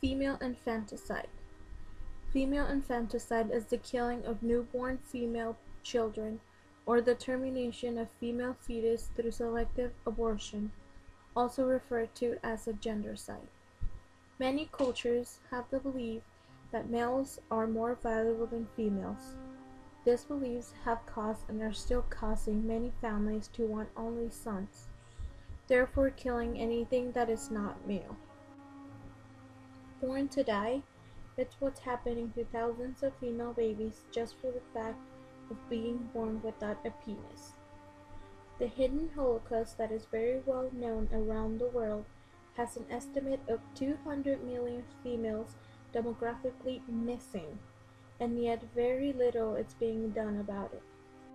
Female infanticide. Female infanticide is the killing of newborn female children or the termination of female fetus through selective abortion, also referred to as a gendercide. Many cultures have the belief that males are more valuable than females. These beliefs have caused and are still causing many families to want only sons, therefore killing anything that is not male. Born to die, it's what's happening to thousands of female babies just for the fact of being born without a penis. The hidden Holocaust that is very well known around the world has an estimate of 200 million females demographically missing, and yet very little is being done about it.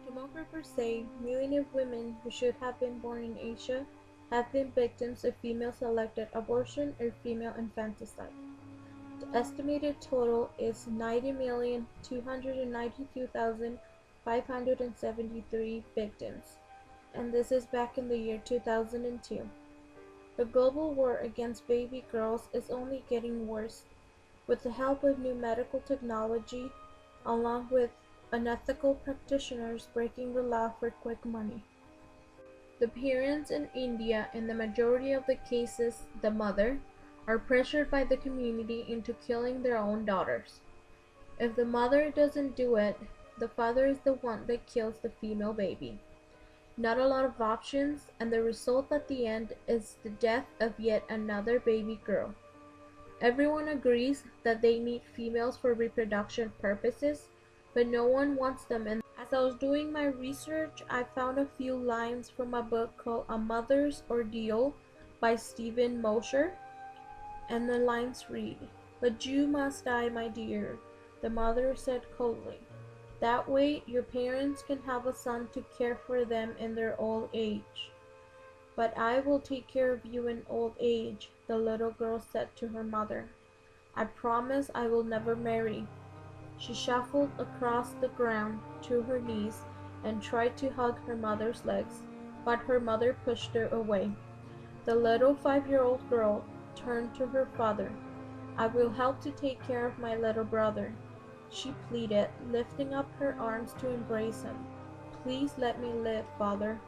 Demographers say millions of women who should have been born in Asia have been victims of female-selected abortion or female infanticide. The estimated total is 90,292,573 victims, and this is back in the year 2002. The global war against baby girls is only getting worse, with the help of new medical technology, along with unethical practitioners breaking the law for quick money. The parents in India, in the majority of the cases the mother, are pressured by the community into killing their own daughters. If the mother doesn't do it, the father is the one that kills the female baby. Not a lot of options, and the result at the end is the death of yet another baby girl. Everyone agrees that they need females for reproduction purposes, but no one wants them. And as I was doing my research, I found a few lines from a book called A Mother's Ordeal by Stephen Mosher, and the lines read, "But you must die, my dear," the mother said coldly. "That way your parents can have a son to care for them in their old age." "But I will take care of you in old age," the little girl said to her mother. "I promise I will never marry." She shuffled across the ground to her knees and tried to hug her mother's legs, but her mother pushed her away. The little 5-year-old girl turned to her father. "I will help to take care of my little brother," she pleaded, lifting up her arms to embrace him. "Please let me live, father."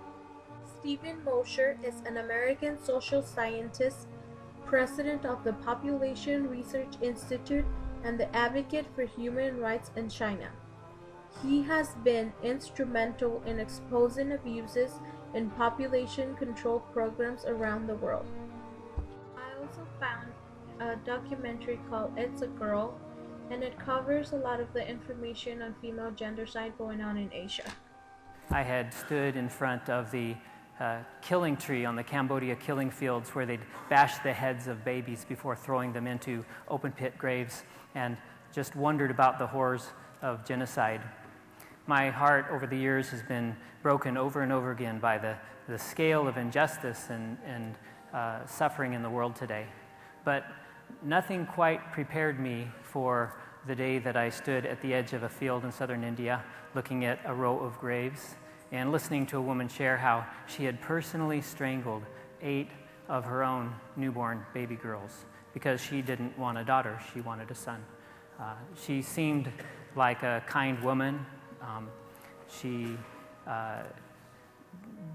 Stephen Mosher is an American social scientist, president of the Population Research Institute, and the advocate for human rights in China. He has been instrumental in exposing abuses in population control programs around the world. I also found a documentary called It's a Girl, and it covers a lot of the information on female gendercide going on in Asia. I had stood in front of the killing tree on the Cambodia killing fields where they'd bash the heads of babies before throwing them into open pit graves, and just wondered about the horrors of genocide. My heart over the years has been broken over and over again by the scale of injustice and suffering in the world today. But nothing quite prepared me for the day that I stood at the edge of a field in southern India looking at a row of graves and listening to a woman share how she had personally strangled 8 of her own newborn baby girls because she didn't want a daughter, she wanted a son. She seemed like a kind woman. She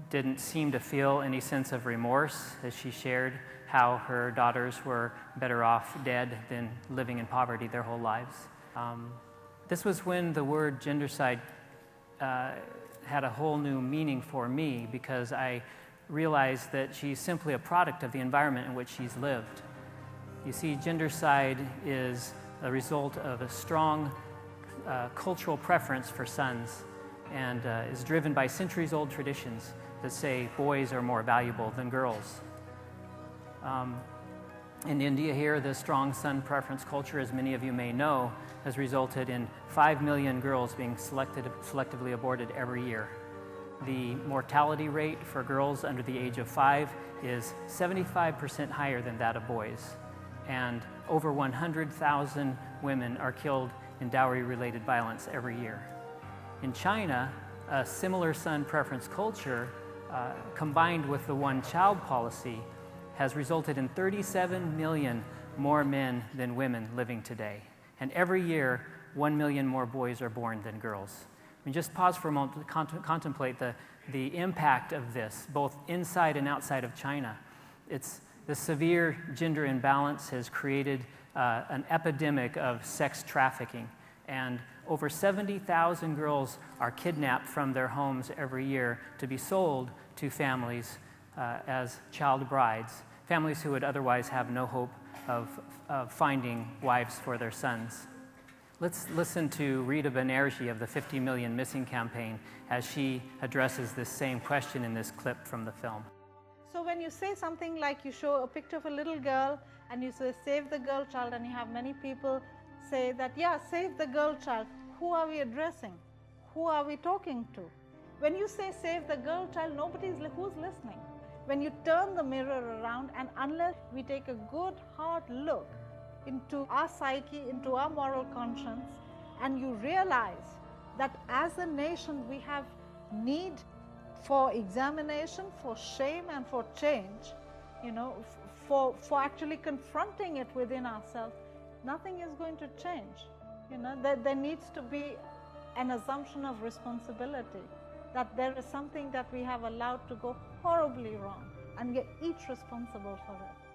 didn't seem to feel any sense of remorse as she shared how her daughters were better off dead than living in poverty their whole lives. This was when the word gendercide had a whole new meaning for me, because I realized that she's simply a product of the environment in which she's lived. You see, gendercide is a result of a strong cultural preference for sons, and is driven by centuries-old traditions that say boys are more valuable than girls. In India here, the strong son preference culture, as many of you may know, has resulted in 5 million girls being selectively aborted every year. The mortality rate for girls under the age of 5 is 75% higher than that of boys, and over 100,000 women are killed in dowry-related violence every year. In China, a similar son preference culture, combined with the one-child policy, has resulted in 37 million more men than women living today. And every year, 1 million more boys are born than girls. I mean, just pause for a moment to contemplate the impact of this, both inside and outside of China. The severe gender imbalance has created an epidemic of sex trafficking, and over 70,000 girls are kidnapped from their homes every year to be sold to families as child brides, families who would otherwise have no hope of finding wives for their sons. Let's listen to Rita Banerjee of the 50 Million Missing campaign as she addresses this same question in this clip from the film. So when you say something like, you show a picture of a little girl and you say save the girl child, and you have many people say that, yeah, save the girl child, who are we addressing? Who are we talking to? When you say save the girl child, who's listening? When you turn the mirror around, and unless we take a good hard look into our psyche, into our moral conscience, and you realize that as a nation we have need for examination, for shame, and for change, for actually confronting it within ourselves, nothing is going to change. There needs to be an assumption of responsibility, that there is something that we have allowed to go horribly wrong, and we are each responsible for it.